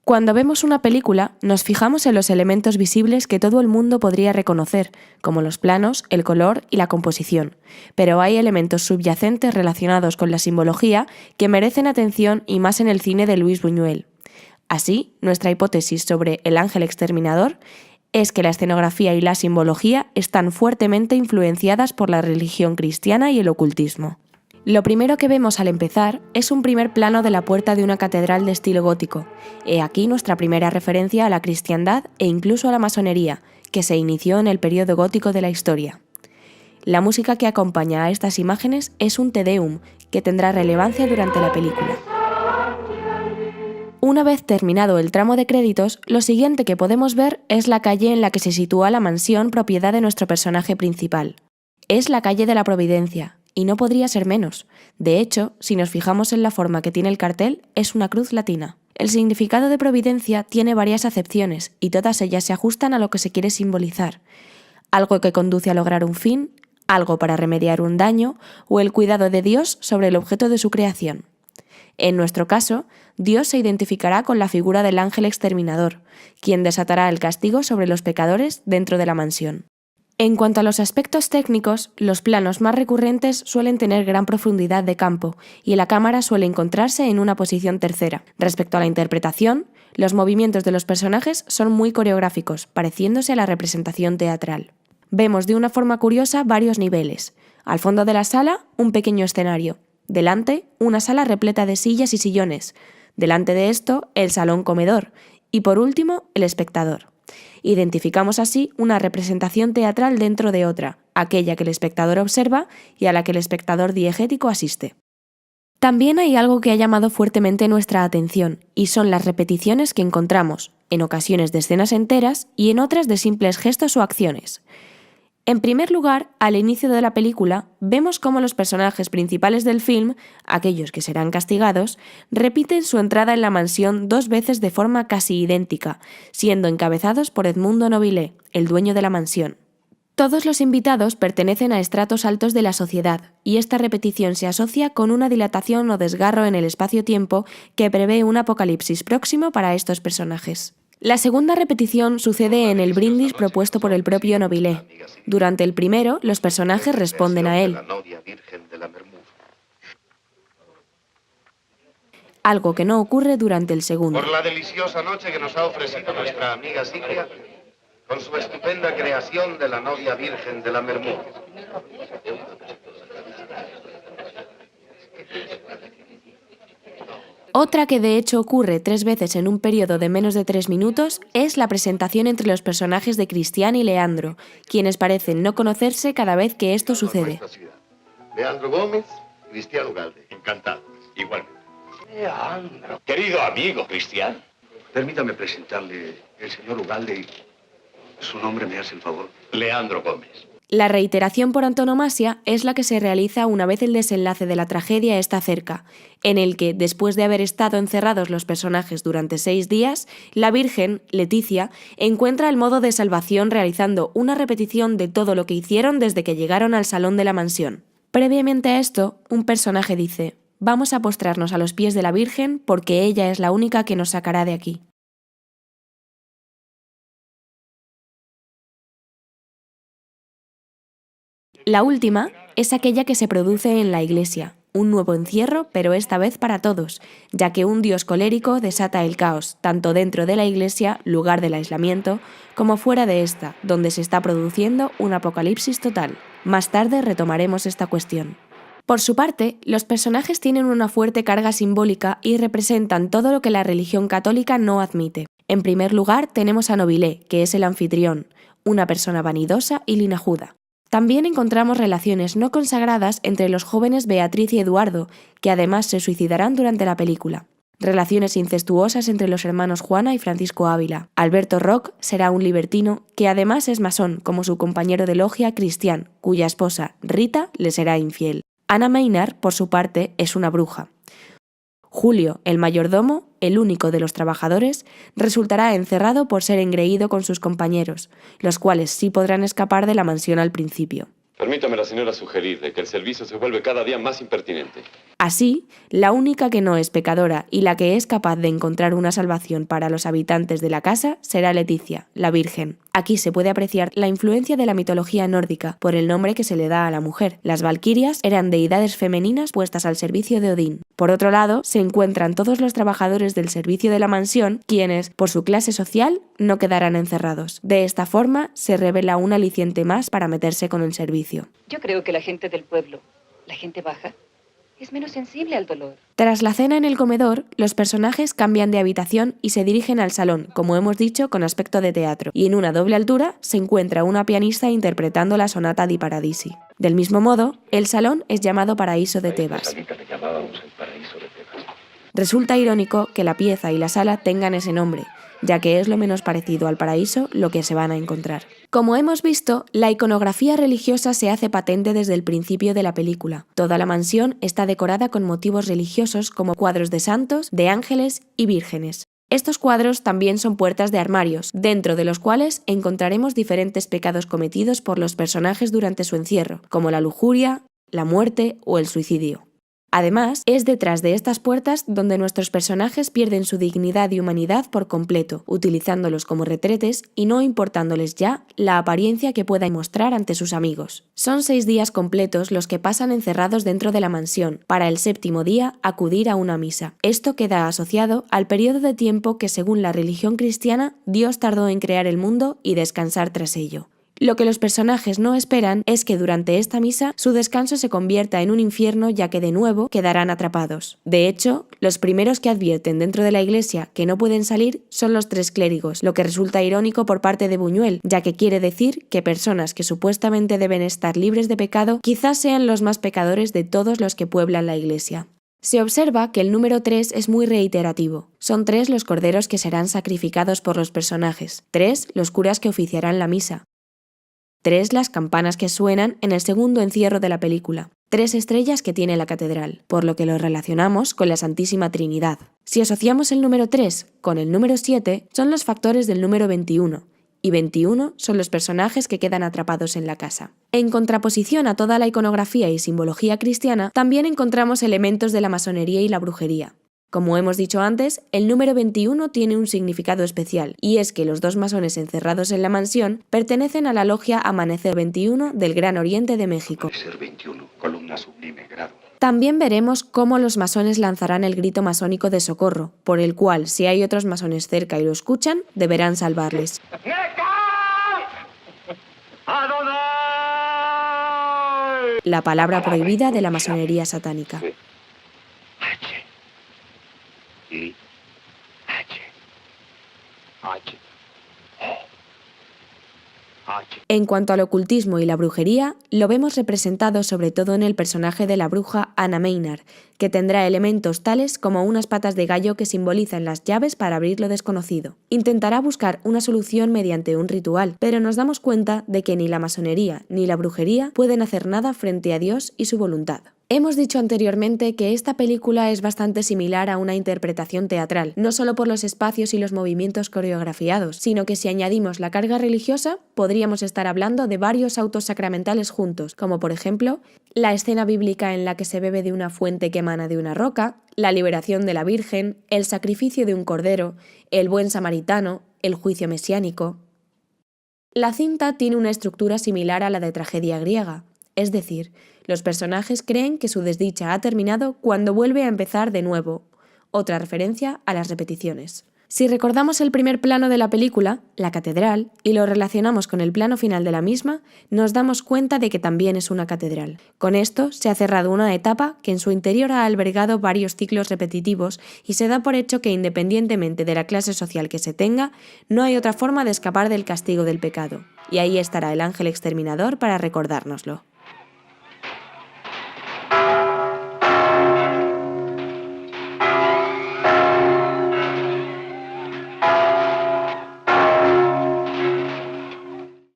Cuando vemos una película, nos fijamos en los elementos visibles que todo el mundo podría reconocer, como los planos, el color y la composición, pero hay elementos subyacentes relacionados con la simbología que merecen atención y más en el cine de Luis Buñuel. Así, nuestra hipótesis sobre El ángel exterminador es que la escenografía y la simbología están fuertemente influenciadas por la religión cristiana y el ocultismo. Lo primero que vemos al empezar es un primer plano de la puerta de una catedral de estilo gótico. He aquí nuestra primera referencia a la cristiandad e incluso a la masonería, que se inició en el periodo gótico de la historia. La música que acompaña a estas imágenes es un Te Deum, que tendrá relevancia durante la película. Una vez terminado el tramo de créditos, lo siguiente que podemos ver es la calle en la que se sitúa la mansión propiedad de nuestro personaje principal. Es la calle de la Providencia, y no podría ser menos. De hecho, si nos fijamos en la forma que tiene el cartel, es una cruz latina. El significado de providencia tiene varias acepciones, y todas ellas se ajustan a lo que se quiere simbolizar. Algo que conduce a lograr un fin, algo para remediar un daño, o el cuidado de Dios sobre el objeto de su creación. En nuestro caso, Dios se identificará con la figura del ángel exterminador, quien desatará el castigo sobre los pecadores dentro de la mansión. En cuanto a los aspectos técnicos, los planos más recurrentes suelen tener gran profundidad de campo y la cámara suele encontrarse en una posición tercera. Respecto a la interpretación, los movimientos de los personajes son muy coreográficos, pareciéndose a la representación teatral. Vemos de una forma curiosa varios niveles. Al fondo de la sala, un pequeño escenario. Delante, una sala repleta de sillas y sillones. Delante de esto, el salón comedor. Y por último, el espectador. Identificamos así una representación teatral dentro de otra, aquella que el espectador observa y a la que el espectador diegético asiste. También hay algo que ha llamado fuertemente nuestra atención, y son las repeticiones que encontramos, en ocasiones de escenas enteras y en otras de simples gestos o acciones. En primer lugar, al inicio de la película, vemos cómo los personajes principales del film, aquellos que serán castigados, repiten su entrada en la mansión 2 veces de forma casi idéntica, siendo encabezados por Edmundo Nobile, el dueño de la mansión. Todos los invitados pertenecen a estratos altos de la sociedad, y esta repetición se asocia con una dilatación o desgarro en el espacio-tiempo que prevé un apocalipsis próximo para estos personajes. La segunda repetición sucede en el brindis propuesto por el propio Nobile. Durante el primero, los personajes responden a él, algo que no ocurre durante el segundo. Por la deliciosa noche que nos ha ofrecido nuestra amiga Silvia, con su estupenda creación de la novia virgen de la Mermú. Otra que de hecho ocurre 3 veces en un periodo de menos de 3 minutos es la presentación entre los personajes de Cristián y Leandro, quienes parecen no conocerse cada vez que esto sucede. Leandro Gómez, Cristián Ugalde. Encantado, igualmente. Leandro, querido amigo Cristián. Permítame presentarle el señor Ugalde y su nombre me hace el favor. Leandro Gómez. La reiteración por antonomasia es la que se realiza una vez el desenlace de la tragedia está cerca, en el que, después de haber estado encerrados los personajes durante 6 días, la Virgen, Leticia, encuentra el modo de salvación realizando una repetición de todo lo que hicieron desde que llegaron al salón de la mansión. Previamente a esto, un personaje dice: «Vamos a postrarnos a los pies de la Virgen porque ella es la única que nos sacará de aquí». La última es aquella que se produce en la iglesia, un nuevo encierro, pero esta vez para todos, ya que un dios colérico desata el caos, tanto dentro de la iglesia, lugar del aislamiento, como fuera de esta, donde se está produciendo un apocalipsis total. Más tarde retomaremos esta cuestión. Por su parte, los personajes tienen una fuerte carga simbólica y representan todo lo que la religión católica no admite. En primer lugar, tenemos a Nobile, que es el anfitrión, una persona vanidosa y linajuda. También encontramos relaciones no consagradas entre los jóvenes Beatriz y Eduardo, que además se suicidarán durante la película. Relaciones incestuosas entre los hermanos Juana y Francisco Ávila. Alberto Roch será un libertino que además es masón, como su compañero de logia Cristián, cuya esposa, Rita, le será infiel. Ana Maynard, por su parte, es una bruja. Julio, el mayordomo, el único de los trabajadores, resultará encerrado por ser engreído con sus compañeros, los cuales sí podrán escapar de la mansión al principio. Permítame la señora sugerir de que el servicio se vuelve cada día más impertinente. Así, la única que no es pecadora y la que es capaz de encontrar una salvación para los habitantes de la casa será Leticia, la Virgen. Aquí se puede apreciar la influencia de la mitología nórdica por el nombre que se le da a la mujer. Las valquirias eran deidades femeninas puestas al servicio de Odín. Por otro lado, se encuentran todos los trabajadores del servicio de la mansión, quienes, por su clase social, no quedarán encerrados. De esta forma, se revela un aliciente más para meterse con el servicio. Yo creo que la gente del pueblo, la gente baja, es menos sensible al dolor. Tras la cena en el comedor, los personajes cambian de habitación y se dirigen al salón, como hemos dicho, con aspecto de teatro, y en una doble altura se encuentra una pianista interpretando la sonata di Paradisi. Del mismo modo, el salón es llamado Paraíso de Tebas. Resulta irónico que la pieza y la sala tengan ese nombre, ya que es lo menos parecido al paraíso lo que se van a encontrar. Como hemos visto, la iconografía religiosa se hace patente desde el principio de la película. Toda la mansión está decorada con motivos religiosos como cuadros de santos, de ángeles y vírgenes. Estos cuadros también son puertas de armarios, dentro de los cuales encontraremos diferentes pecados cometidos por los personajes durante su encierro, como la lujuria, la muerte o el suicidio. Además, es detrás de estas puertas donde nuestros personajes pierden su dignidad y humanidad por completo, utilizándolos como retretes y no importándoles ya la apariencia que puedan mostrar ante sus amigos. Son 6 días completos los que pasan encerrados dentro de la mansión, para el 7º día acudir a una misa. Esto queda asociado al periodo de tiempo que, según la religión cristiana, Dios tardó en crear el mundo y descansar tras ello. Lo que los personajes no esperan es que durante esta misa su descanso se convierta en un infierno, ya que de nuevo quedarán atrapados. De hecho, los primeros que advierten dentro de la iglesia que no pueden salir son los 3 clérigos, lo que resulta irónico por parte de Buñuel, ya que quiere decir que personas que supuestamente deben estar libres de pecado quizás sean los más pecadores de todos los que pueblan la iglesia. Se observa que el número 3 es muy reiterativo. Son 3 los corderos que serán sacrificados por los personajes, 3 los curas que oficiarán la misa, 3 las campanas que suenan en el segundo encierro de la película, 3 estrellas que tiene la catedral, por lo que lo relacionamos con la Santísima Trinidad. Si asociamos el número 3 con el número 7, son los factores del número 21, y 21 son los personajes que quedan atrapados en la casa. En contraposición a toda la iconografía y simbología cristiana, también encontramos elementos de la masonería y la brujería. Como hemos dicho antes, el número 21 tiene un significado especial, y es que los 2 masones encerrados en la mansión pertenecen a la logia Amanecer 21 del Gran Oriente de México. Amanecer 21, columna sublime, grado. También veremos cómo los masones lanzarán el grito masónico de socorro, por el cual, si hay otros masones cerca y lo escuchan, deberán salvarles. La palabra prohibida de la masonería satánica. En cuanto al ocultismo y la brujería, lo vemos representado sobre todo en el personaje de la bruja Anna Maynard, que tendrá elementos tales como unas patas de gallo que simbolizan las llaves para abrir lo desconocido. Intentará buscar una solución mediante un ritual, pero nos damos cuenta de que ni la masonería ni la brujería pueden hacer nada frente a Dios y su voluntad. Hemos dicho anteriormente que esta película es bastante similar a una interpretación teatral, no solo por los espacios y los movimientos coreografiados, sino que si añadimos la carga religiosa, podríamos estar hablando de varios autos sacramentales juntos, como por ejemplo, la escena bíblica en la que se bebe de una fuente que emana de una roca, la liberación de la Virgen, el sacrificio de un cordero, el buen samaritano, el juicio mesiánico. La cinta tiene una estructura similar a la de tragedia griega, es decir, los personajes creen que su desdicha ha terminado cuando vuelve a empezar de nuevo, otra referencia a las repeticiones. Si recordamos el primer plano de la película, la catedral, y lo relacionamos con el plano final de la misma, nos damos cuenta de que también es una catedral. Con esto se ha cerrado una etapa que en su interior ha albergado varios ciclos repetitivos y se da por hecho que independientemente de la clase social que se tenga, no hay otra forma de escapar del castigo del pecado. Y ahí estará el ángel exterminador para recordárnoslo.